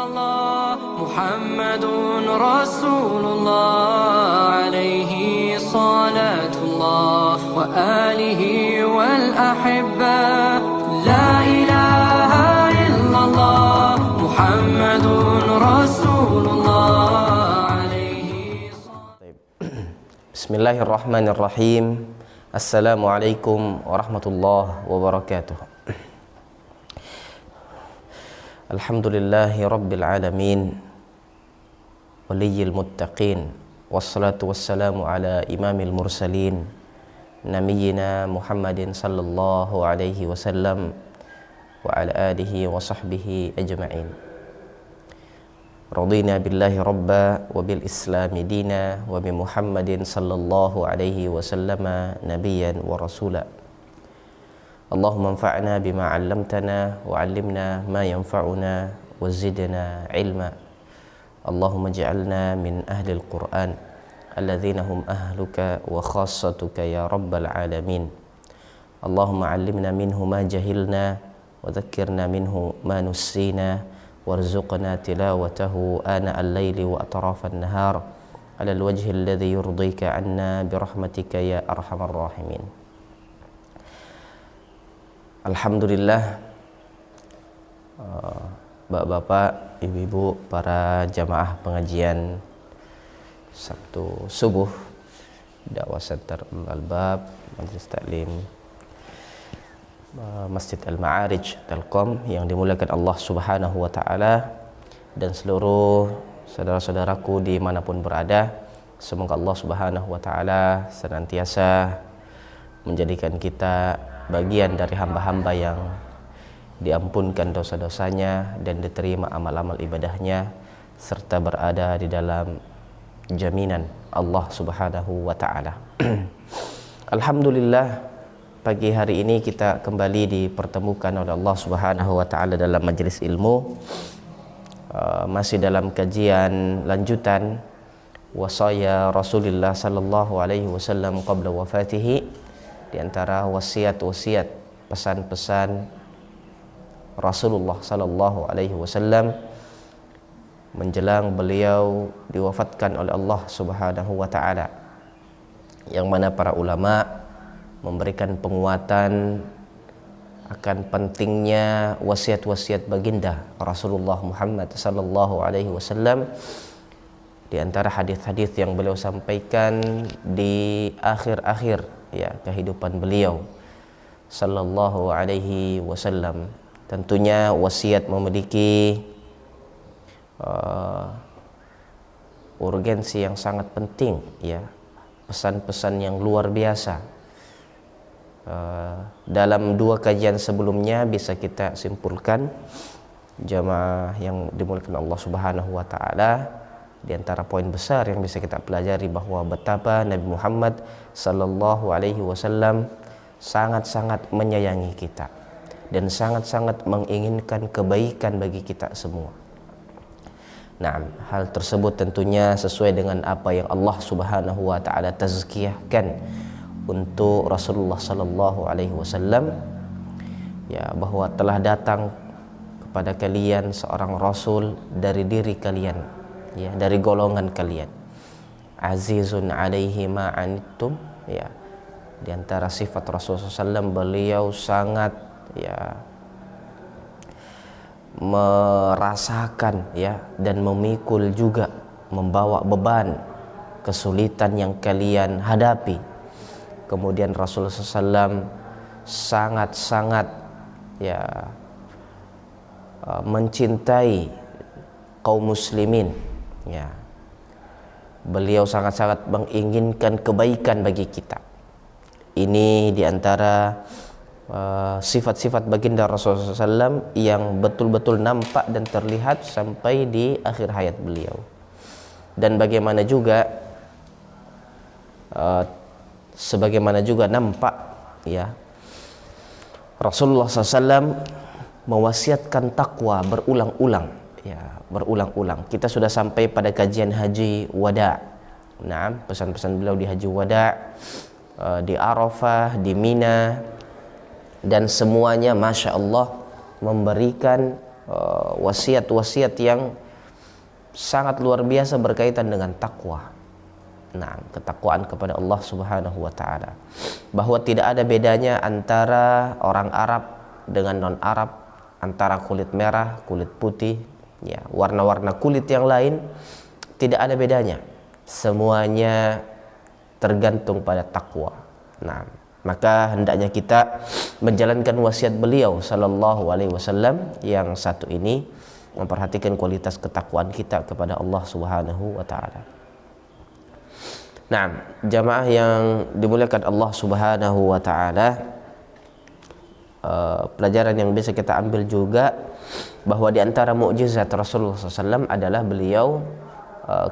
illallah Muhammadun Rasulullah alaihi salatullah wa alihi wal ahibba la ilaha illallah Muhammadun Rasulullah alaihi Bismillahirrahmanirrahim. Assalamualaikum warahmatullahi wabarakatuh. Alhamdulillahi rabbil alamin, waliyil muttaqin, wassalatu wassalamu ala imamil mursalin, nabiyyina Muhammadin sallallahu alaihi wasallam wa ala alihi wa sahbihi ajma'in. Radina billahi rabba wa bil islami dina wa bi Muhammadin sallallahu alaihi wasallama nabiyyan wa rasula. Allahumma anfa'na bima 'allamtana wa 'allimna ma yanfa'una wa zidna ilma. Allahumma ij'alna min ahli al-Qur'an alladhina hum ahluka wa khassatuka ya rabbal alamin. Allahumma 'allimna minhu ma jahilna wa dhakkirna minhu ma nussina warzuqna tilawatahu ana al-laili wa atrafan nahar ala al-wajhi alladhi yurdika 'anna birahmatika ya arhamar rahimin. Alhamdulillah, bapak-bapak, ibu-ibu, para jamaah pengajian Sabtu subuh Dakwah Center Al-Albab, Majelis Taklim Masjid Al-Ma'arij Telkom yang dimuliakan Allah Subhanahu wa Ta'ala, dan seluruh saudara-saudaraku dimanapun berada, semoga Allah Subhanahu wa Ta'ala senantiasa menjadikan kita bagian dari hamba-hamba yang diampunkan dosa-dosanya dan diterima amal-amal ibadahnya, serta berada di dalam jaminan Allah Subhanahu wa Ta'ala. Alhamdulillah, pagi hari ini kita kembali dipertemukan oleh Allah Subhanahu wa Ta'ala dalam majelis ilmu, masih dalam kajian lanjutan wasaya Rasulullah sallallahu alaihi wasallam qabla wafatihi, di antara wasiat-wasiat, pesan-pesan Rasulullah sallallahu alaihi wasallam menjelang beliau diwafatkan oleh Allah Subhanahu wa Ta'ala, yang mana para ulama memberikan penguatan akan pentingnya wasiat-wasiat baginda Rasulullah Muhammad sallallahu alaihi wasallam. Di antara hadis-hadis yang beliau sampaikan di akhir-akhir kehidupan beliau sallallahu alaihi wasallam, tentunya wasiat memiliki urgensi yang sangat penting, pesan-pesan yang luar biasa. Dalam dua kajian sebelumnya bisa kita simpulkan, jamaah yang dimuliakan Allah Subhanahu wa Ta'ala, di antara poin besar yang bisa kita pelajari bahwa betapa Nabi Muhammad sallallahu alaihi wasallam sangat-sangat menyayangi kita dan sangat-sangat menginginkan kebaikan bagi kita semua. Nah, hal tersebut tentunya sesuai dengan apa yang Allah Subhanahu wa Ta'ala tazkiyahkan untuk Rasulullah sallallahu alaihi wasallam, bahwa telah datang kepada kalian seorang rasul dari diri kalian, dari golongan kalian, azizun alaihi ma anittum, di antara sifat Rasulullah sallallahu, beliau sangat merasakan dan memikul juga, membawa beban kesulitan yang kalian hadapi. Kemudian Rasulullah SAW sangat-sangat mencintai kaum muslimin. Beliau sangat-sangat menginginkan kebaikan bagi kita. Ini diantara sifat-sifat baginda Rasulullah SAW yang betul-betul nampak dan terlihat sampai di akhir hayat beliau. Dan bagaimana juga sebagaimana juga nampak Rasulullah SAW mewasiatkan takwa berulang-ulang, berulang-ulang. Kita sudah sampai pada kajian haji wada. Nah, pesan-pesan beliau di haji wada, di Arafah, di Mina, dan semuanya Masya Allah memberikan wasiat-wasiat yang sangat luar biasa berkaitan dengan takwa. Nah, ketakwaan kepada Allah Subhanahu wa taala. Bahwa tidak ada bedanya antara orang Arab dengan non-Arab, antara kulit merah, kulit putih, ya, warna-warna kulit yang lain, tidak ada bedanya. Semuanya tergantung pada takwa. Nah, maka hendaknya kita menjalankan wasiat beliau sallallahu alaihi wasallam yang satu ini, memperhatikan kualitas ketakwaan kita kepada Allah Subhanahu wa taala. Nah, jamaah yang dimuliakan Allah Subhanahu wa taala, pelajaran yang bisa kita ambil juga bahwa di antara mukjizat Rasulullah SAW adalah beliau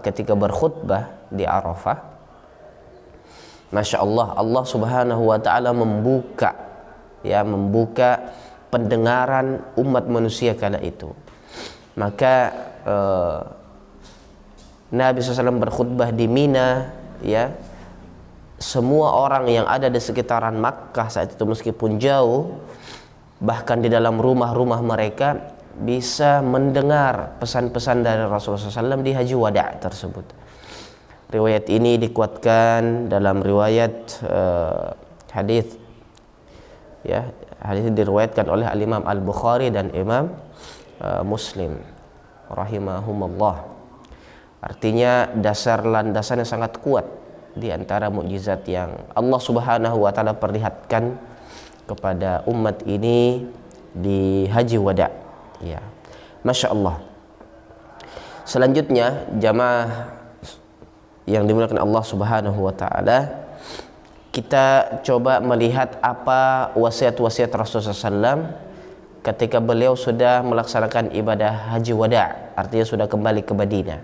ketika berkhutbah di Arafah, Masya Allah, Allah Subhanahu wa taala membuka pendengaran umat manusia kala itu. Maka Nabi SAW berkhutbah di Mina, ya, semua orang yang ada di sekitaran Makkah saat itu meskipun jauh, bahkan di dalam rumah-rumah mereka bisa mendengar pesan-pesan dari Rasulullah SAW di Haji Wada' tersebut. Riwayat ini dikuatkan dalam riwayat hadis, ya, hadis diriwayatkan oleh Al-Imam Al-Bukhari dan Imam Muslim rahimahumullah. Artinya dasar landasannya sangat kuat di antara mukjizat yang Allah Subhanahu wa taala perlihatkan kepada umat ini di Haji Wada', ya. Masya Allah. Selanjutnya, jamaah yang dimuliakan Allah Subhanahu wa taala, kita coba melihat apa wasiat-wasiat Rasulullah SAW ketika beliau sudah melaksanakan ibadah Haji Wada', artinya sudah kembali ke Madinah.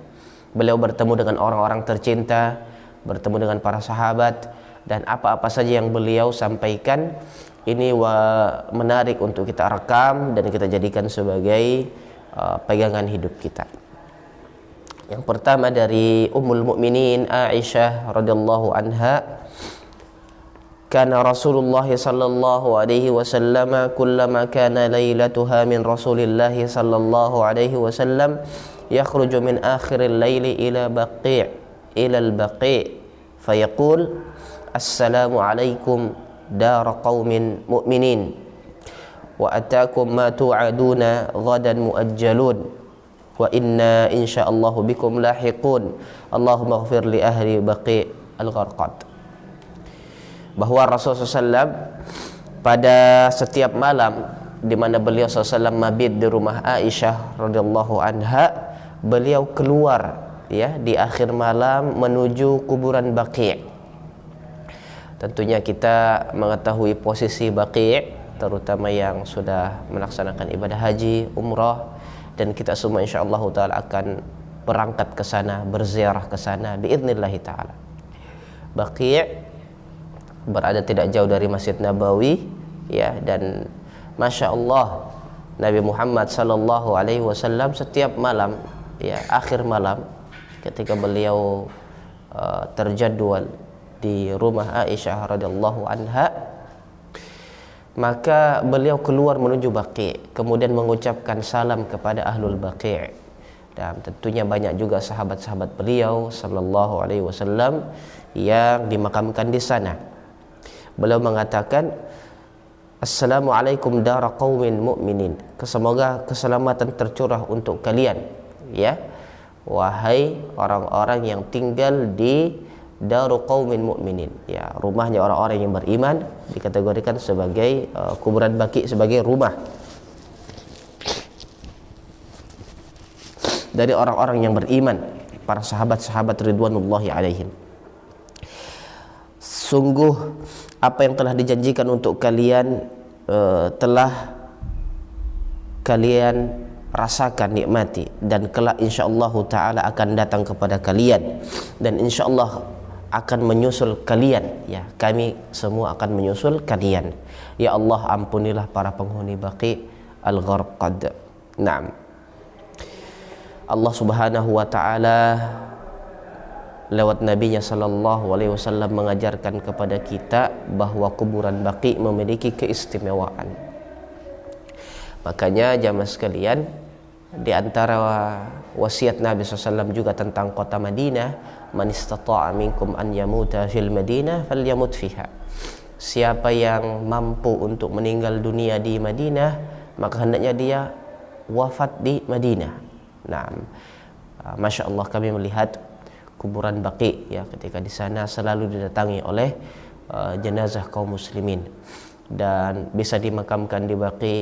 Beliau bertemu dengan orang-orang tercinta, bertemu dengan para sahabat, dan apa-apa saja yang beliau sampaikan ini menarik untuk kita rekam dan kita jadikan sebagai pegangan hidup kita. Yang pertama dari Ummul Mukminin Aisyah radhiyallahu anha, kana Rasulullah sallallahu alaihi wasallam kullama kana lailatuha min Rasulillah sallallahu alaihi wasallam yakhruju min akhiril laili ila al-baqi' fayaqul assalamu alaikum dar qaumin mu'minin wa ataakum ma tu'aduna ghadan muajjalun wa inna insyaallahu bikum lahiqun Allahumma ighfir li ahli baqi' al-gharqad. Bahwa Rasulullah SAW pada setiap malam di mana beliau SAW mabit di rumah Aisyah radhiyallahu anha, beliau keluar, ya, di akhir malam menuju kuburan Baqi'. Tentunya kita mengetahui posisi Baqi', terutama yang sudah melaksanakan ibadah haji, umrah, dan kita semua insyaallah taala akan berangkat ke sana, berziarah ke sana biidznillah taala. Baqi' berada tidak jauh dari Masjid Nabawi, ya, dan Masya Allah Nabi Muhammad sallallahu alaihi wasallam setiap malam, ya, akhir malam ketika beliau terjadwal di rumah Aisyah radhiyallahu anha, maka beliau keluar menuju Baqi', kemudian mengucapkan salam kepada ahlul Baqi'. Dan tentunya banyak juga sahabat-sahabat beliau sallallahu alaihi wasallam yang dimakamkan di sana. Beliau mengatakan, assalamualaikum dara qaumin mu'minin, semoga keselamatan tercurah untuk kalian, ya, wahai orang-orang yang tinggal di daru qaumin mu'minin, ya, rumahnya orang-orang yang beriman, dikategorikan sebagai kuburan Baqi' sebagai rumah dari orang-orang yang beriman, para sahabat-sahabat ridwanullahi alaihim. Sungguh apa yang telah dijanjikan untuk kalian telah kalian rasakan, nikmati, dan kelak insyaallah taala akan datang kepada kalian, dan insyaallah akan menyusul kalian, ya, kami semua akan menyusul kalian. Ya Allah, ampunilah para penghuni Baqi' al-Gharqad. Naam. Allah Subhanahu wa taala lewat nabinya sallallahu alaihi wasallam mengajarkan kepada kita bahwa kuburan Baqi' memiliki keistimewaan. Makanya jamaah sekalian, di antara wasiat Nabi SAW juga tentang kota Madinah, man istata'a minkum an yamuta fil Madinah falyamut fiha. Siapa yang mampu untuk meninggal dunia di Madinah, maka hendaknya dia wafat di Madinah. Nah, Masya Allah, kami melihat kuburan Baqi ya, ketika di sana selalu didatangi oleh jenazah kaum muslimin, dan bisa dimakamkan di Baqi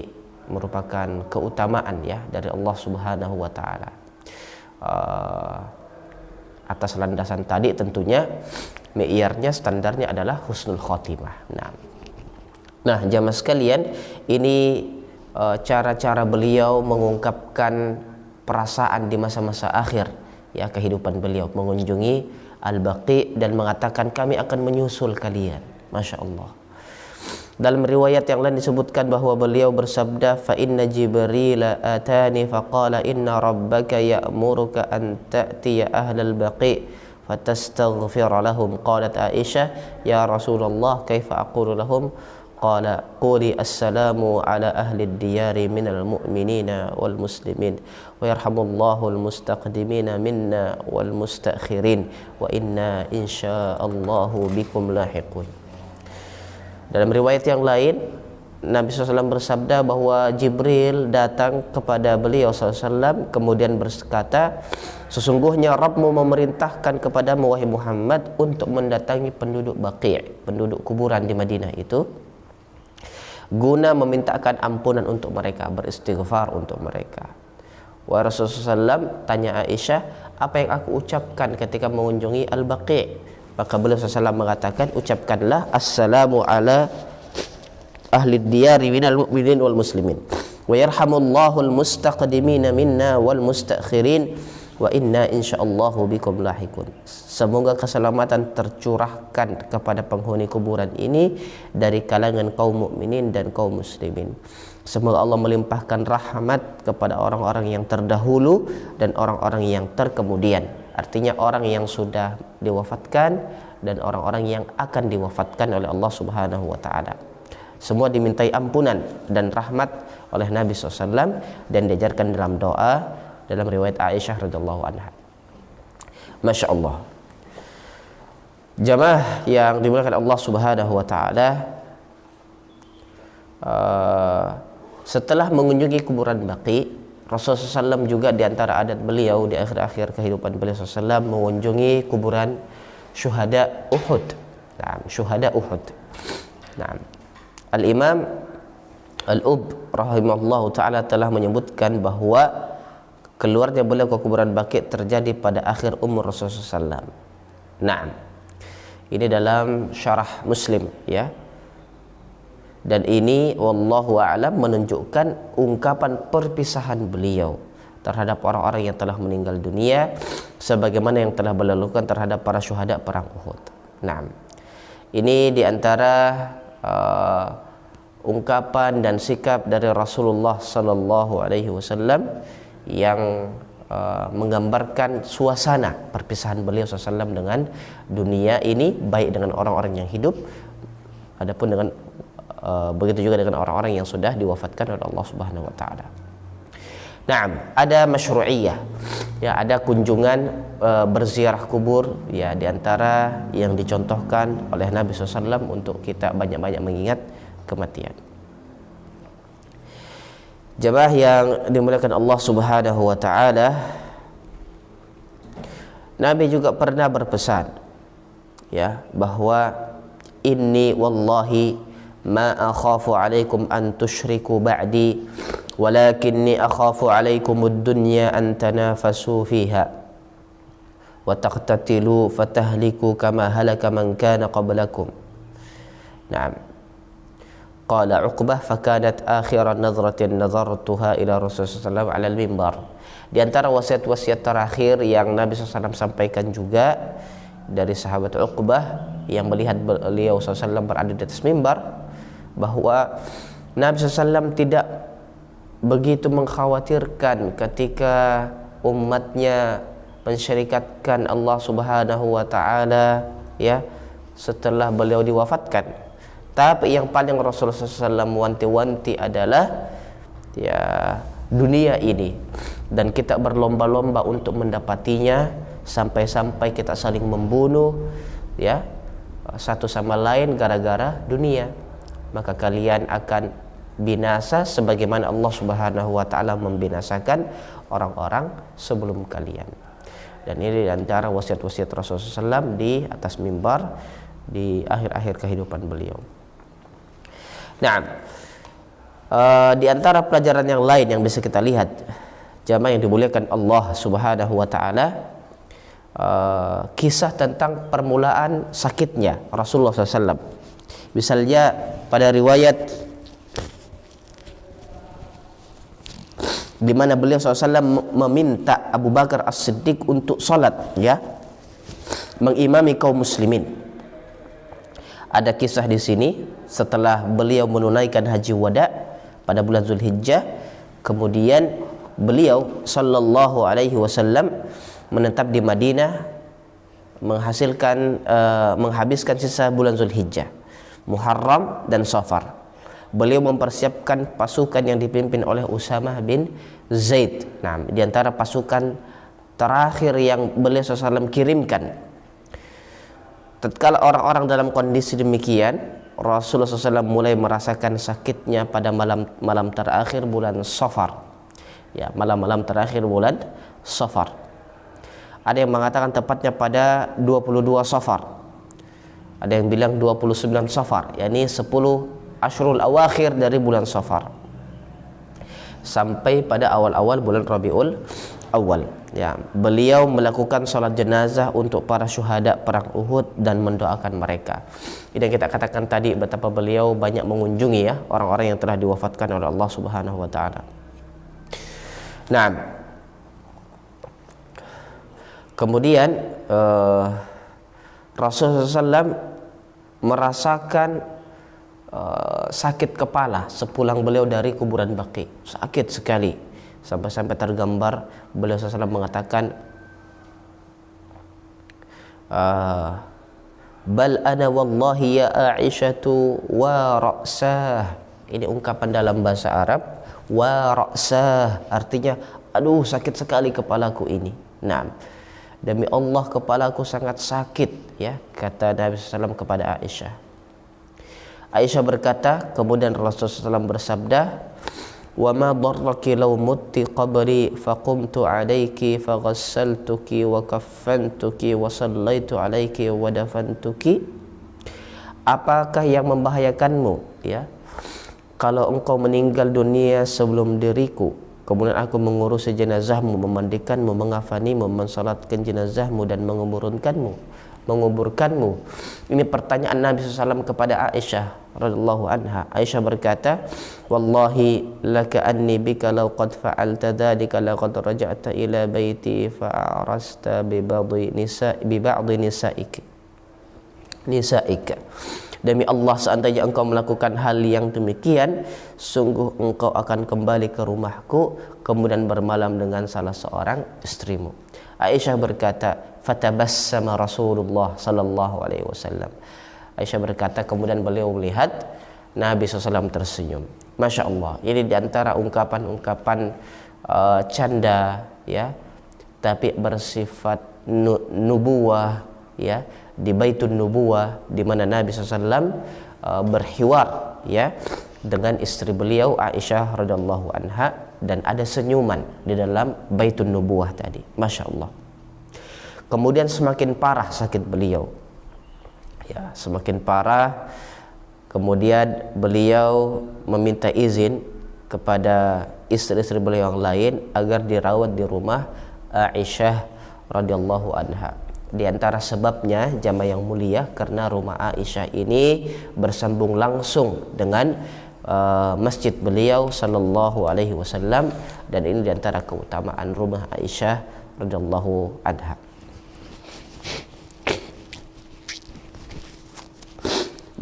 merupakan keutamaan ya dari Allah Subhanahu wa taala. Atas landasan tadi tentunya mi'yarnya, standarnya adalah husnul khotimah. Nah, jamaah sekalian, ini cara-cara beliau mengungkapkan perasaan di masa-masa akhir ya kehidupan beliau, mengunjungi Al-Baqi dan mengatakan kami akan menyusul kalian. Masya Allah. Dalam riwayat yang lain disebutkan bahwa beliau bersabda, fa inna Jibril atani faqala inna rabbaka ya'muruka an ta'tiya ahlal baqi fatastaghfir lahum. Qalat Aisyah, ya Rasulullah kaifa aqulu lahum? Qala quli assalamu ala ahli diyari minal mu'minina wal muslimin wa yarhamullahu al mustaqdimina minna wal mustakhirin wa inna insyaallahu bikum lahiqun. Dalam riwayat yang lain, Nabi SAW bersabda bahwa Jibril datang kepada beliau SAW kemudian berkata, sesungguhnya Rabbmu memerintahkan kepadamu wahai Muhammad untuk mendatangi penduduk Baqi', penduduk kuburan di Madinah itu, guna memintakan ampunan untuk mereka, beristighfar untuk mereka. Wa Rasulullah SAW tanya Aisyah, apa yang aku ucapkan ketika mengunjungi Al-Baqi'? Maka beliau SAW mengatakan, ucapkanlah assalamu ala ahli diyari minal mu'minin wal muslimin wa yarhamullahu al mustaqdimina minna wal mustakhirin wa inna insyaallahu bikum lahikun. Semoga keselamatan tercurahkan kepada penghuni kuburan ini dari kalangan kaum mukminin dan kaum muslimin. Semoga Allah melimpahkan rahmat kepada orang-orang yang terdahulu dan orang-orang yang terkemudian. Artinya orang yang sudah diwafatkan dan orang-orang yang akan diwafatkan oleh Allah Subhanahu wa taala. Semua dimintai ampunan dan rahmat oleh Nabi SAW dan diajarkan dalam doa dalam riwayat Aisyah radhiyallahu anha. Masya Allah. Jamaah yang dimuliakan Allah Subhanahu wa taala, setelah mengunjungi kuburan Baqi, Rasulullah SAW juga di antara adat beliau di akhir-akhir kehidupan beliau SAW mengunjungi kuburan syuhada Uhud. Nah, syuhada Uhud. Nah, Al-Imam Al-Ub rahimahullahu ta'ala telah menyebutkan bahwa keluarnya beliau ke kuburan Baqi' terjadi pada akhir umur Rasulullah SAW. Nah, ini dalam syarah Muslim ya. Dan ini wallahu a'lam menunjukkan ungkapan perpisahan beliau terhadap orang-orang yang telah meninggal dunia sebagaimana yang telah beliau lakukan terhadap para syuhada perang Uhud. Nah, ini diantara ungkapan dan sikap dari Rasulullah sallallahu alaihi wasallam yang menggambarkan suasana perpisahan beliau SAW dengan dunia ini, baik dengan orang-orang yang hidup adapun dengan begitu juga dengan orang-orang yang sudah diwafatkan oleh Allah Subhanahu wa taala. Naam, ada masyru'iyah. Ya, ada kunjungan berziarah kubur ya, di antara yang dicontohkan oleh Nabi SAW untuk kita banyak-banyak mengingat kematian. Jemaah yang dimuliakan Allah Subhanahu wa taala, Nabi juga pernah berpesan ya bahwa inni wallahi ma akhafu alaikum an tusyriku ba'di walakinni akhafu alaikum ad-dunya an tanafasu fiha wa taqtatilu fatahliku kama halaka man kana qablakum. Naam. Qala Uqbah fakanat akhiran nadratin nazartuha ila Rasulullah sallallahu alaihi mimbar. Di antara wasiat-wasiat terakhir yang Nabi SAW sampaikan juga dari sahabat Uqbah yang melihat beliau SAW berada di atas mimbar, bahwa Nabi SAW tidak begitu mengkhawatirkan ketika umatnya mensyirikatkan Allah Subhanahu wa taala ya setelah beliau diwafatkan. Tapi yang paling Rasulullah SAW wanti-wanti adalah ya dunia ini, dan kita berlomba-lomba untuk mendapatinya sampai-sampai kita saling membunuh ya satu sama lain gara-gara dunia, maka kalian akan binasa sebagaimana Allah Subhanahu wa taala membinasakan orang-orang sebelum kalian. Dan ini antara wasiat-wasiat Rasulullah SAW di atas mimbar di akhir-akhir kehidupan beliau. Nah, di antara pelajaran yang lain yang bisa kita lihat, jamaah yang dimuliakan Allah Subhanahu wa taala, kisah tentang permulaan sakitnya Rasulullah SAW. Misalnya pada riwayat di mana beliau SAW meminta Abu Bakar As-Siddiq untuk salat ya, mengimami kaum muslimin. Ada kisah di sini setelah beliau menunaikan haji wada pada bulan Zulhijjah, kemudian beliau sallallahu alaihi wasallam menetap di Madinah menghabiskan sisa bulan Zulhijjah, Muharram dan Safar. Beliau mempersiapkan pasukan yang dipimpin oleh Usamah bin Zaid. Nah, di antara pasukan terakhir yang beliau SAW kirimkan. Tatkala orang-orang dalam kondisi demikian, Rasulullah SAW mulai merasakan sakitnya pada malam terakhir bulan Safar. Ya, malam-malam terakhir bulan Safar. Ada yang mengatakan tepatnya pada 22 Safar. Ada yang bilang 29 Safar, yakni 10 Ashrul Awakhir dari bulan Safar sampai pada awal-awal bulan Rabiul Awal. Ya, beliau melakukan sholat jenazah untuk para syuhada perang Uhud dan mendoakan mereka. Ini yang kita katakan tadi betapa beliau banyak mengunjungi ya orang-orang yang telah diwafatkan oleh Allah Subhanahu wa taala. Nah, kemudian Rasulullah SAW merasakan sakit kepala sepulang beliau dari kuburan Baqi, sakit sekali sampai-sampai tergambar beliau SAW mengatakan bal ana wallahi ya Aisyatu wa ra'sah. Ini ungkapan dalam bahasa Arab, wa ra'sah artinya aduh sakit sekali kepalaku ini. Nah, demi Allah kepalaku sangat sakit ya, kata Nabi SAW kepada Aisyah. Aisyah berkata, kemudian Rasulullah SAW bersabda, wa ma darraki law mutti qabri faqumtu alayki faghassaltuki wa kaffantuki wa sallaitu alayki wa dafantuki. Apakah yang membahayakanmu ya kalau engkau meninggal dunia sebelum diriku, kemudian aku mengurusi jenazahmu, memandikanmu, mengafanimu, mensalatkan jenazahmu dan menguburkanmu. Ini pertanyaan Nabi SAW kepada Aisyah radhiyallahu anha. Aisyah berkata, wallahi laka anni bika law qad fa'alta dzalika laqad raja'ta ila baiti fa'arasta bi ba'dhi nisaika. Demi Allah, seandainya engkau melakukan hal yang demikian, sungguh engkau akan kembali ke rumahku kemudian bermalam dengan salah seorang istrimu. Aisyah berkata, fatabassama Rasulullah sallallahu alaihi wasallam. Aisyah berkata, kemudian beliau melihat Nabi SAW tersenyum. Masya Allah, ini diantara ungkapan-ungkapan canda ya, tapi bersifat nubuwah ya, di Baitun Nubuwah, di mana Nabi SAW berhiwar ya dengan istri beliau Aisyah radhiyallahu anha, dan ada senyuman di dalam Baitun Nubuwah tadi. Masya Allah. Kemudian semakin parah sakit beliau ya, semakin parah. Kemudian beliau meminta izin kepada istri-istri beliau yang lain agar dirawat di rumah Aisyah radhiyallahu anha. Di antara sebabnya jamaah yang mulia, karena rumah Aisyah ini bersambung langsung dengan masjid beliau sallallahu alaihi wasallam, dan ini di antara keutamaan rumah Aisyah radhiyallahu anha.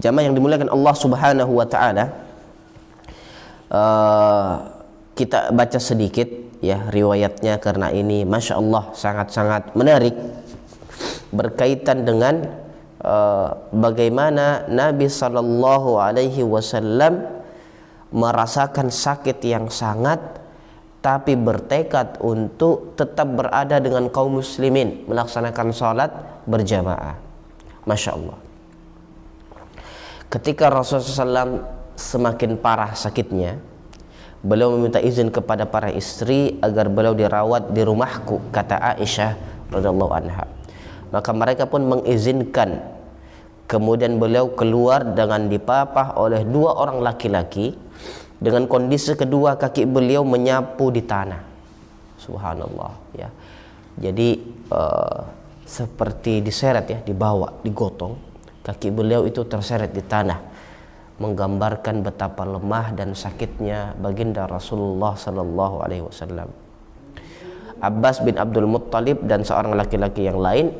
Jamaah yang dimuliakan Allah Subhanahu wa taala, kita baca sedikit ya riwayatnya karena ini Masya Allah sangat-sangat menarik, berkaitan dengan bagaimana Nabi Sallallahu Alaihi Wasallam merasakan sakit yang sangat tapi bertekad untuk tetap berada dengan kaum muslimin melaksanakan salat berjamaah. Masya Allah. Ketika Rasulullah SAW semakin parah sakitnya, beliau meminta izin kepada para istri agar beliau dirawat di rumahku, kata Aisyah radhiyallahu anha. Maka mereka pun mengizinkan. Kemudian beliau keluar dengan dipapah oleh 2 orang laki-laki, dengan kondisi kedua kaki beliau menyapu di tanah. Subhanallah, ya. Jadi seperti diseret, ya, dibawa, digotong. Kaki beliau itu terseret di tanah, menggambarkan betapa lemah dan sakitnya baginda Rasulullah sallallahu alaihi wasallam. Abbas bin Abdul Muttalib dan seorang laki-laki yang lain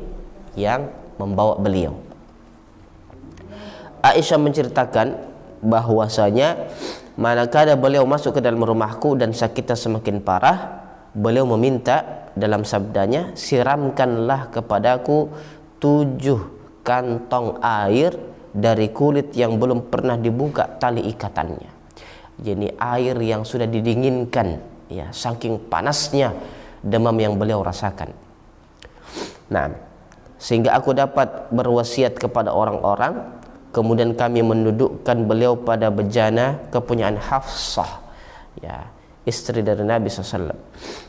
yang membawa beliau. Aisyah menceritakan bahwasanya manakala beliau masuk ke dalam rumahku dan sakitnya semakin parah, beliau meminta dalam sabdanya, siramkanlah kepadaku 7 kantong air dari kulit yang belum pernah dibuka tali ikatannya. Jadi air yang sudah didinginkan, ya, saking panasnya demam yang beliau rasakan. Nah, sehingga aku dapat berwasiat kepada orang-orang. Kemudian kami mendudukkan beliau pada bejana kepunyaan Hafsah, ya, istri dari Nabi SAW.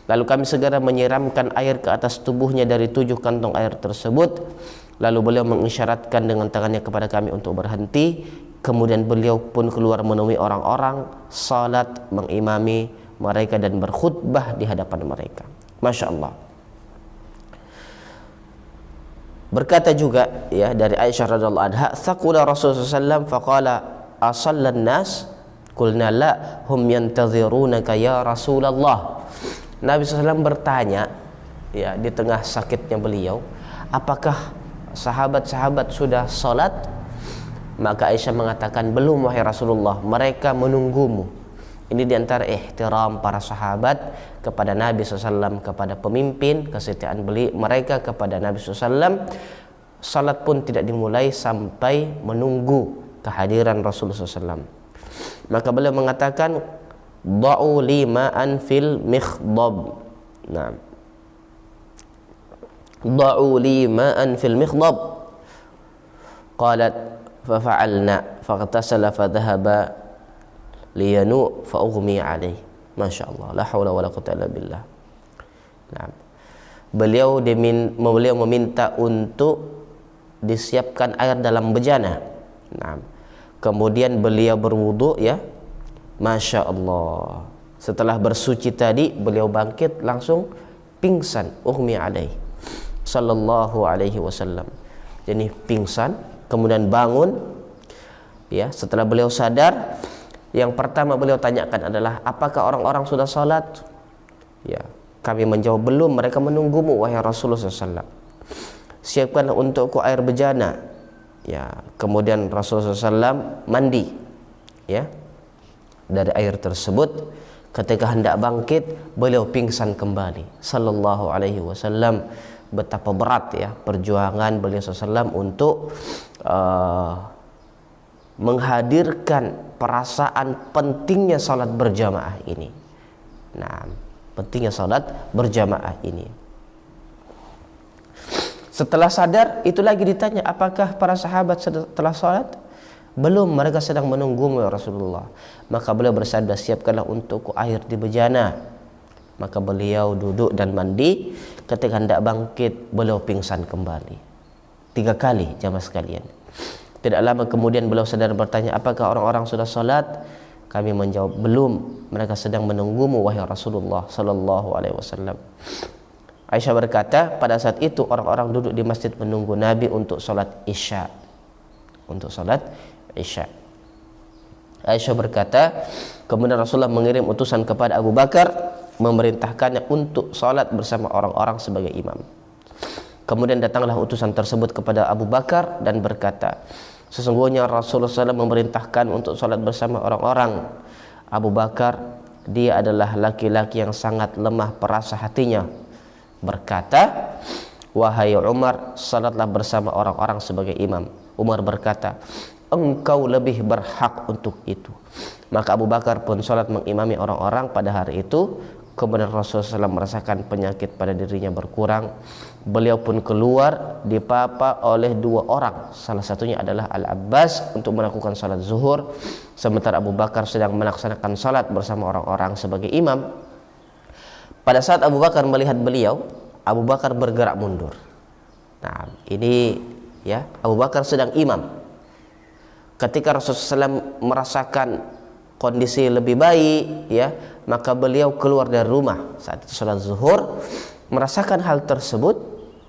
Lalu kami segera menyiramkan air ke atas tubuhnya dari 7 kantong air tersebut. Lalu beliau mengisyaratkan dengan tangannya kepada kami untuk berhenti. Kemudian beliau pun keluar menemui orang-orang, salat, mengimami mereka dan berkhutbah di hadapan mereka. Masya Allah. Berkata juga, ya, dari Aisyah radhiyallahu anha, "Thaqula Rasulullah sallallahu faqala asallan nas?" Qulna la, hum yantazirunaka ya Rasulullah. Nabi SAW bertanya, ya, di tengah sakitnya beliau, apakah sahabat-sahabat sudah salat? Maka Aisyah mengatakan, belum wahai Rasulullah, mereka menunggumu. Ini diantara ihtiram para sahabat kepada Nabi SAW, kepada pemimpin, kesetiaan mereka kepada Nabi SAW. Salat pun tidak dimulai sampai menunggu kehadiran Rasulullah SAW. Maka beliau mengatakan, da'u li ma'an fil mikhdab. Nah, da'u li ma'an fil mikhdab. Qalat fafa'alna faghtasala fadhahaba liyanu fa'ughmi alaih. Masya Allah, la hawla wa la quwwata illa billah. Nah, beliau meminta untuk disiapkan air dalam bejana. Nah, kemudian beliau berwudu, ya. Masya Allah. Setelah bersuci tadi, beliau bangkit langsung pingsan, ughmi alaih sallallahu alaihi wasallam. Jadi pingsan, kemudian bangun, ya. Setelah beliau sadar, yang pertama beliau tanyakan adalah, apakah orang-orang sudah salat? Ya, kami menjawab, belum, mereka menunggumu wahai Rasulullah SAW. Siapkanlah untukku air bejana. Ya, kemudian Rasulullah SAW mandi, ya, dari air tersebut. Ketika hendak bangkit, beliau pingsan kembali sallallahu alaihi wasallam. Betapa berat, ya, perjuangan beliau SAW untuk menghadirkan perasaan pentingnya salat berjamaah ini. Nah, pentingnya salat berjamaah ini. Setelah sadar, itu lagi ditanya, apakah para sahabat telah salat? Belum, mereka sedang menunggumu ya Rasulullah. Maka beliau bersabda, siapkanlah untukku air di bejana. Maka beliau duduk dan mandi. Ketika hendak bangkit, beliau pingsan kembali 3 kali, jamaah sekalian. Tidak lama kemudian beliau sadar bertanya, apakah orang-orang sudah salat? Kami menjawab, belum, mereka sedang menunggumu wahai Rasulullah sallallahu alaihi wasallam. Aisyah berkata, pada saat itu orang-orang duduk di masjid menunggu Nabi untuk salat Isya. Untuk salat Isya. Aisyah berkata, kemudian Rasulullah mengirim utusan kepada Abu Bakar, memerintahkannya untuk salat bersama orang-orang sebagai imam. Kemudian datanglah utusan tersebut kepada Abu Bakar dan berkata, sesungguhnya Rasulullah SAW memerintahkan untuk salat bersama orang-orang. Abu Bakar, dia adalah laki-laki yang sangat lemah perasa hatinya, berkata, wahai Umar, salatlah bersama orang-orang sebagai imam. Umar berkata, engkau lebih berhak untuk itu. Maka Abu Bakar pun salat mengimami orang-orang pada hari itu. Kemudian Rasulullah SAW merasakan penyakit pada dirinya berkurang. Beliau pun keluar dipapa oleh dua orang. Salah satunya adalah Al-Abbas untuk melakukan salat zuhur, sementara Abu Bakar sedang melaksanakan salat bersama orang-orang sebagai imam. Pada saat Abu Bakar melihat beliau, Abu Bakar bergerak mundur. Nah, ini ya, Abu Bakar sedang imam. Ketika Rasulullah SAW merasakan kondisi lebih baik, ya, maka beliau keluar dari rumah saat itu salat zuhur. Merasakan hal tersebut,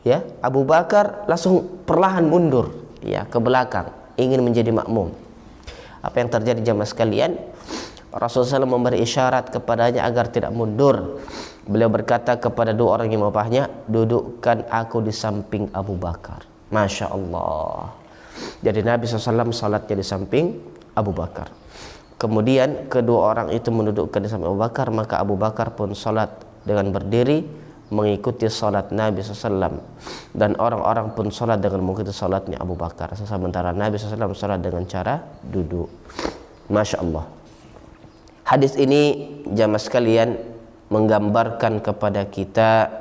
ya, Abu Bakar langsung perlahan mundur, ya, ke belakang, ingin menjadi makmum. Apa yang terjadi jamaah sekalian? Rasulullah SAW memberi isyarat kepadanya agar tidak mundur. Beliau berkata kepada dua orang yang mempahnya, dudukkan aku di samping Abu Bakar. Masya Allah. Jadi Nabi SAW salatnya di samping Abu Bakar. Kemudian kedua orang itu mendudukkan di samping Abu Bakar, maka Abu Bakar pun salat dengan berdiri mengikuti salat Nabi SAW, dan orang-orang pun salat dengan mengikuti salatnya Abu Bakar. Sementara Nabi SAW salat dengan cara duduk. Masya Allah. Hadis ini jamaah sekalian menggambarkan kepada kita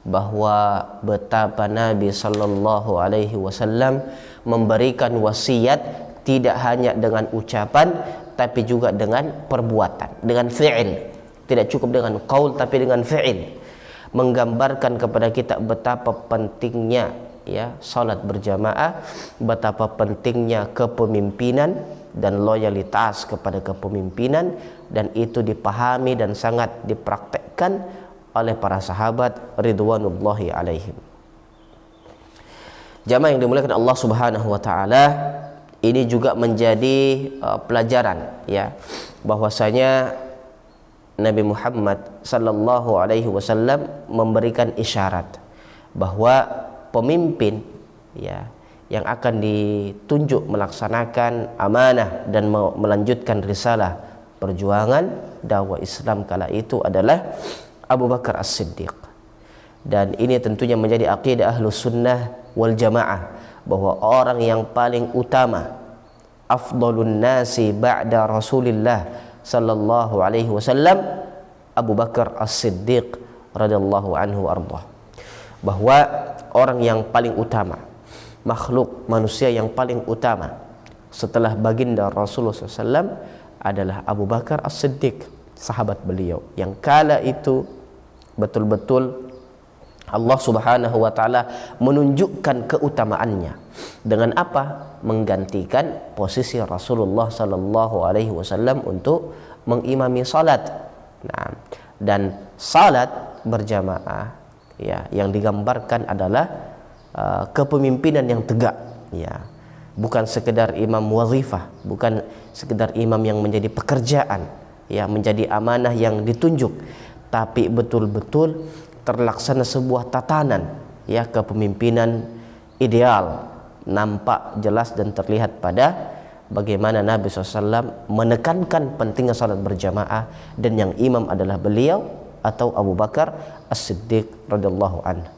bahwa betapa Nabi sallallahu alaihi wasallam memberikan wasiat tidak hanya dengan ucapan tapi juga dengan perbuatan, dengan fi'il. Tidak cukup dengan qaul tapi dengan fi'il. Menggambarkan kepada kita betapa pentingnya, ya, salat berjamaah, betapa pentingnya kepemimpinan dan loyalitas kepada kepemimpinan, dan itu dipahami dan sangat dipraktekkan oleh para sahabat ridwanullahi alaihim. Jamaah yang dimuliakan Allah Subhanahu wa taala, ini juga menjadi pelajaran, ya, bahwasanya Nabi Muhammad sallallahu alaihi wasallam memberikan isyarat bahwa pemimpin, ya, yang akan ditunjuk melaksanakan amanah dan melanjutkan risalah perjuangan dakwah Islam kala itu adalah Abu Bakar As-Siddiq. Dan ini tentunya menjadi akidah Ahlus Sunnah wal Jamaah, bahwa orang yang paling utama, afdalun nasi ba'da Rasulillah sallallahu alaihi wasallam, Abu Bakar As-Siddiq radhiyallahu anhu ardah. Bahwa orang yang paling utama, makhluk manusia yang paling utama setelah baginda Rasulullah SAW adalah Abu Bakar As-Siddiq, sahabat beliau yang kala itu betul-betul Allah Subhanahu wa taala menunjukkan keutamaannya dengan apa? Menggantikan posisi Rasulullah sallallahu alaihi wasallam untuk mengimami salat. Nah, dan salat berjamaah, ya, yang digambarkan adalah kepemimpinan yang tegak, ya, bukan sekedar imam wazifah, bukan sekedar imam yang menjadi pekerjaan, ya, menjadi amanah yang ditunjuk, tapi betul-betul terlaksana sebuah tatanan, ya, kepemimpinan ideal, nampak jelas dan terlihat pada bagaimana Nabi SAW menekankan pentingnya salat berjamaah, dan yang imam adalah beliau atau Abu Bakar As-Siddiq radhiyallahu anhu.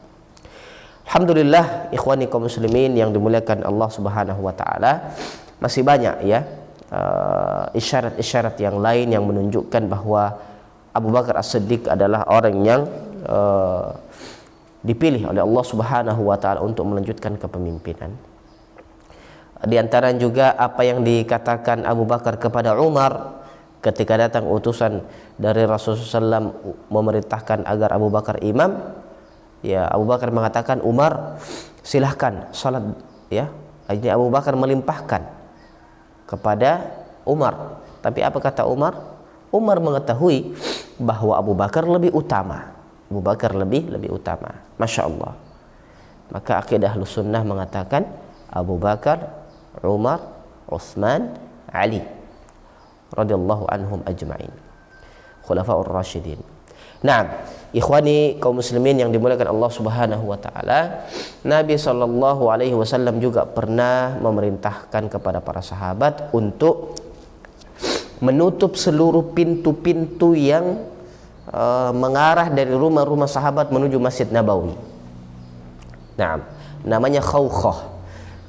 Alhamdulillah, ikhwani kaum muslimin yang dimuliakan Allah Subhanahu wa taala, masih banyak, ya, isyarat-isyarat yang lain yang menunjukkan bahwa Abu Bakar As-Siddiq adalah orang yang dipilih oleh Allah Subhanahu wa taala untuk melanjutkan kepemimpinan. Di antara juga apa yang dikatakan Abu Bakar kepada Umar ketika datang utusan dari Rasulullah SAW memerintahkan agar Abu Bakar imam, ya, Abu Bakar mengatakan, Umar, silahkan salat, ya. Ini Abu Bakar melimpahkan kepada Umar. Tapi apa kata Umar? Umar mengetahui bahwa Abu Bakar lebih utama. Abu Bakar lebih utama. Masya Allah. Maka akidah Ahlus Sunnah mengatakan Abu Bakar, Umar, Utsman, Ali radhiyallahu anhum ajma'in, khulafaur rasyidin. Nah, ikhwani kaum muslimin yang dimuliakan Allah Subhanahu wa taala, Nabi sallallahu alaihi wasallam juga pernah memerintahkan kepada para sahabat untuk menutup seluruh pintu-pintu yang mengarah dari rumah-rumah sahabat menuju Masjid Nabawi. Nah, namanya khawkhah.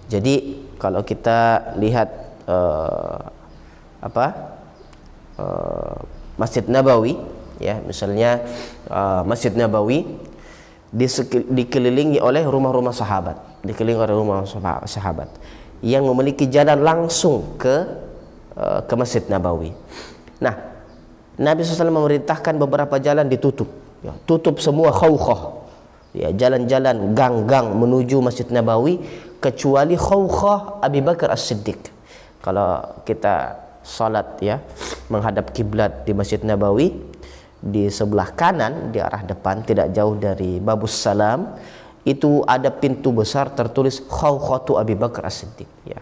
Jadi kalau kita lihat Masjid Nabawi, ya, misalnya Masjid Nabawi dikelilingi oleh rumah-rumah sahabat, yang memiliki jalan langsung ke Masjid Nabawi. Nah, Nabi SAW memerintahkan beberapa jalan ditutup, ya, tutup semua khawkhah, ya, jalan-jalan gang-gang menuju Masjid Nabawi, kecuali khawkhah Abu Bakar As-Siddiq. Kalau kita salat, ya, menghadap kiblat di Masjid Nabawi, di sebelah kanan di arah depan tidak jauh dari Babus Salam itu ada pintu besar tertulis Khawkhatu Abu Bakar As-Siddiq, ya.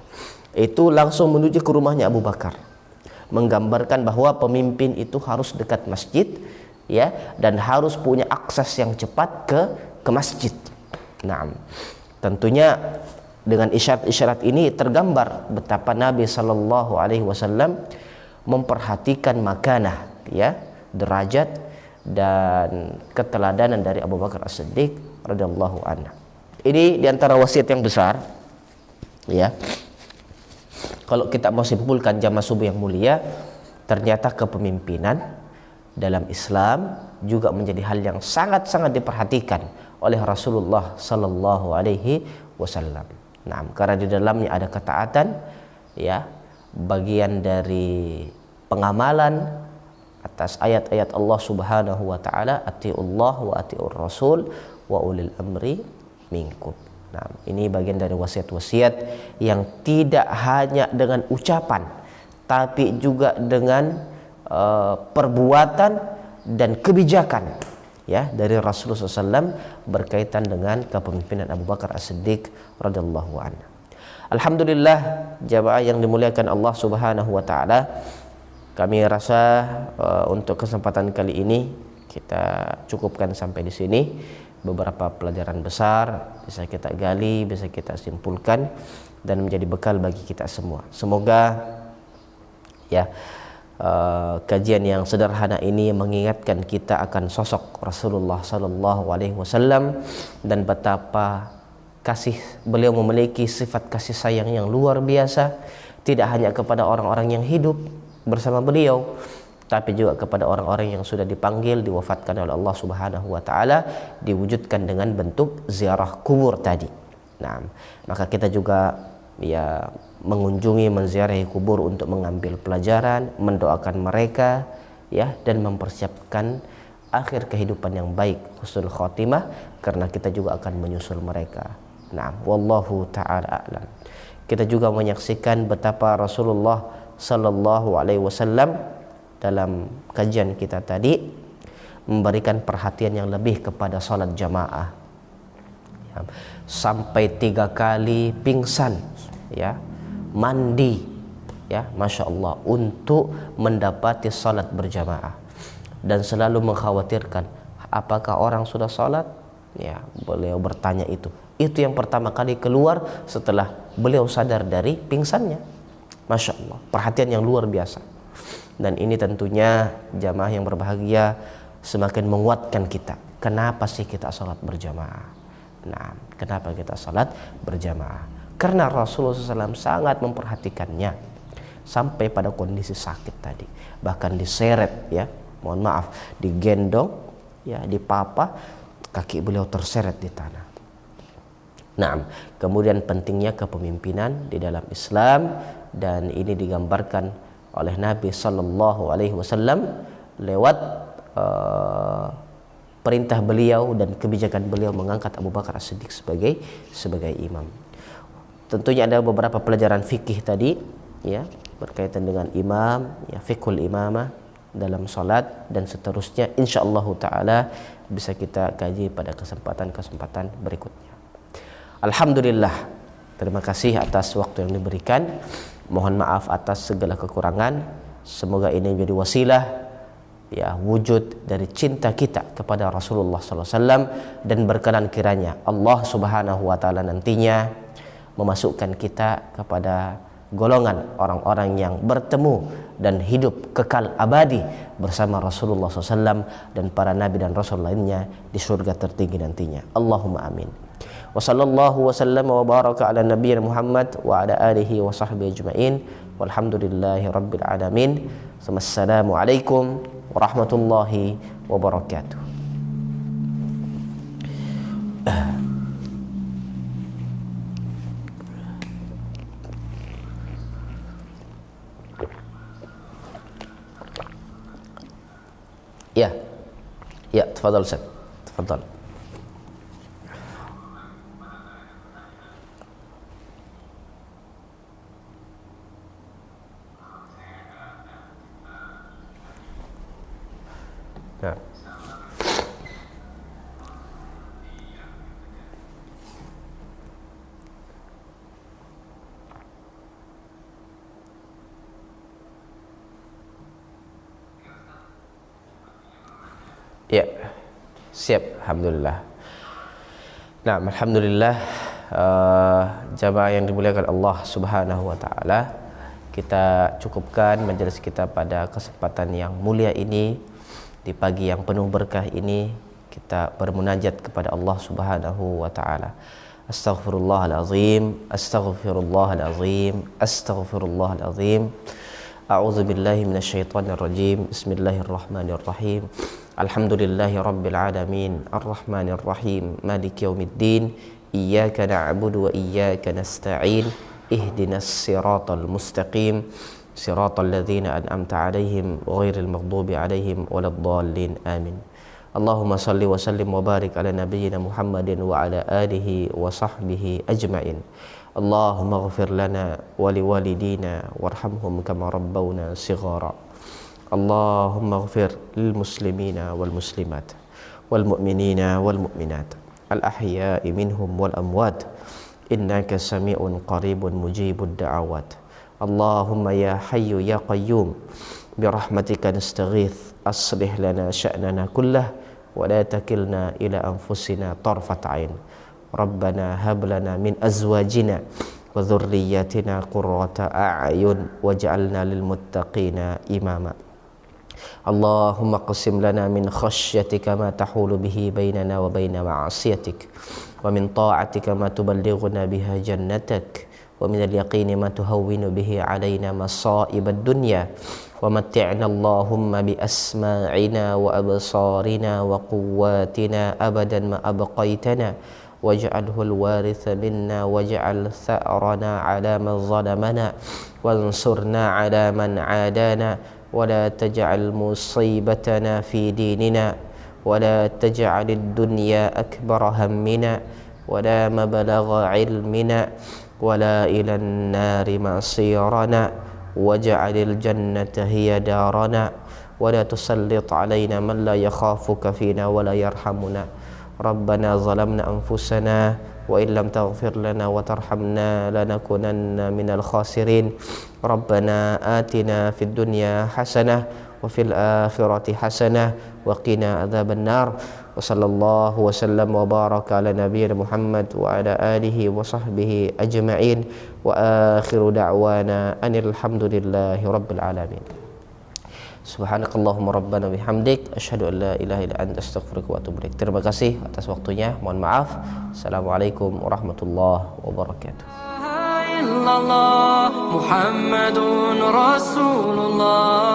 Itu langsung menuju ke rumahnya Abu Bakar, menggambarkan bahwa pemimpin itu harus dekat masjid, ya, dan harus punya akses yang cepat ke masjid. Nah, tentunya dengan isyarat-isyarat ini tergambar betapa Nabi sallallahu alaihi wasallam memperhatikan makanah, ya, derajat dan keteladanan dari Abu Bakar As-Siddiq radhiyallahu anhu. Ini diantara wasiat yang besar, ya. Kalau kita mau simpulkan jamaah subuh yang mulia, ternyata kepemimpinan dalam Islam juga menjadi hal yang sangat-sangat diperhatikan oleh Rasulullah sallallahu alaihi wasallam. Nah, karena di dalamnya ada ketaatan, ya, bagian dari pengamalan atas ayat-ayat Allah Subhanahu wa taala, atiullah wa atiur rasul wa ulil amri minkum. Nah, ini bagian dari wasiat-wasiat yang tidak hanya dengan ucapan, tapi juga dengan perbuatan dan kebijakan, ya, dari Rasulullah SAW berkaitan dengan kepemimpinan Abu Bakar As-Siddiq radhiyallahu anhu. Alhamdulillah, jamaah yang dimuliakan Allah Subhanahu wa taala, kami rasa untuk kesempatan kali ini kita cukupkan sampai di sini. Beberapa pelajaran besar bisa kita gali, bisa kita simpulkan dan menjadi bekal bagi kita semua. Semoga, ya, kajian yang sederhana ini mengingatkan kita akan sosok Rasulullah sallallahu alaihi wasallam dan betapa beliau memiliki sifat kasih sayang yang luar biasa, tidak hanya kepada orang-orang yang hidup bersama beliau, tapi juga kepada orang-orang yang sudah dipanggil, diwafatkan oleh Allah Subhanahu wa taala, diwujudkan dengan bentuk ziarah kubur tadi. Nah, maka kita juga, ya, mengunjungi, menziarahi kubur untuk mengambil pelajaran, mendoakan mereka, ya, dan mempersiapkan akhir kehidupan yang baik, husnul khotimah, karena kita juga akan menyusul mereka. Nah, wallahu taala a'lam. Kita juga menyaksikan betapa Rasulullah sallallahu alaihi wasallam dalam kajian kita tadi memberikan perhatian yang lebih kepada salat jamaah, ya, sampai 3 kali pingsan, ya, mandi, ya, masya Allah, untuk mendapati salat berjamaah, dan selalu mengkhawatirkan apakah orang sudah salat, ya, beliau bertanya itu yang pertama kali keluar setelah beliau sadar dari pingsannya. Masya Allah, perhatian yang luar biasa. Dan ini tentunya jamaah yang berbahagia semakin menguatkan kita. Kenapa sih kita salat berjamaah? Nah, kenapa kita salat berjamaah? Karena Rasulullah SAW sangat memperhatikannya sampai pada kondisi sakit tadi, bahkan diseret, ya, mohon maaf, digendong, ya, dipapa, kaki beliau terseret di tanah. Nah, kemudian pentingnya kepemimpinan di dalam Islam, dan ini digambarkan oleh Nabi sallallahu alaihi wasallam lewat perintah beliau dan kebijakan beliau mengangkat Abu Bakar As-Siddiq sebagai imam. Tentunya ada beberapa pelajaran fikih tadi, ya, berkaitan dengan imam, ya, fiqhul imamah dalam salat dan seterusnya. Insyaallah taala bisa kita kaji pada kesempatan-kesempatan berikutnya. Alhamdulillah, terima kasih atas waktu yang diberikan. Mohon maaf atas segala kekurangan. Semoga ini menjadi wasilah, ya, wujud dari cinta kita kepada Rasulullah SAW, dan berkenan kiranya Allah Subhanahu wa taala nantinya memasukkan kita kepada golongan orang-orang yang bertemu dan hidup kekal abadi bersama Rasulullah SAW dan para nabi dan rasul lainnya di surga tertinggi nantinya. Allahumma amin. Wa sallallahu wa sallam wa baraka ala nabiyyina Muhammad wa ala alihi wa sahbihi ajma'in. Walhamdulillahi rabbil alamin. Assalamualaikum warahmatullahi wabarakatuh. Ya, ya, tafadhal Ustaz, tafadhal. Ya. Ya, siap, alhamdulillah. Nah, alhamdulillah, jamaah yang dimuliakan Allah Subhanahu wa taala, kita cukupkan majelis kita pada kesempatan yang mulia ini. Di pagi yang penuh berkah ini kita bermunajat kepada Allah Subhanahu wa taala. Astaghfirullahalazim, astaghfirullahalazim, astaghfirullahalazim. A'udzu billahi minasyaitonir rajim. Bismillahirrahmanirrahim. Alhamdulillahi rabbil alamin, arrahmanir rahim, maliki yaumiddin. Iyyaka na'budu wa iyyaka nasta'in. Ihdinas siratal mustaqim. Siratal ladzina an'amta 'alaihim ghairil maghdubi 'alaihim waladdallin. Amin. Allahumma salli wa sallim wa barik ala nabiyyina Muhammadin wa ala alihi wa sahbihi ajma'in. Allahumma ighfir lana wa liwalidina warhamhum kama rabbawna shighara. Allahumma ighfir lil muslimina wal muslimat wal mu'minina wal mu'minat al ahya'i minhum wal amwat innaka sami'un qaribun mujibud da'awat. Allahumma ya hayyu ya qayyum bi rahmatika nastaghith aslih lana sya'nana kullah wa la takilna ila anfusina tarfat 'ain. Rabbana hab lana min azwajina wa dhurriyyatina qurrata a'yun waj'alna lil muttaqina imama. Allahumma qasim lana min khasyyatika ma tahulu bihi bainana wa baina ma'asiyatik wa min ta'atika ma tuballighuna biha jannatak wa min al-yaqini ma tuhawwinu bihi 'alaina masa'ibad dunya wa matti'na Allahumma bi asma'ina wa absarina wa quwwatina abadan ma abqaitana waj'alhu al-waritha minna waj'al tha'rana 'ala man zalamana wansurna 'ala man 'adana ولا تجعل مصيبتنا في ديننا ولا تجعل الدنيا أكبر همنا ولا مبلغ علمنا ولا إلى النار مصيرنا واجعل الجنة هي دارنا ولا تسلط علينا من لا يخافك فينا ولا يرحمنا. ربنا ظلمنا أنفسنا وإن لم تغفر لنا وترحمنا لنكونن من الخاسرين. ربنا آتنا في الدنيا حسنة وفي الآخرة حسنة وقنا عذاب النار. وصلى الله وسلم وبارك على نبينا محمد وعلى آله وصحبه أجمعين. وآخر دعوانا أن الحمد لله رب العالمين. Subhanakallahumma rabbana bihamdik asyhadu an la ilaha illa anta astaghfiruka wa atubu ilaik. Terima kasih atas waktunya. Mohon maaf. Assalamualaikum warahmatullahi wabarakatuh. Muhammadun Rasulullah.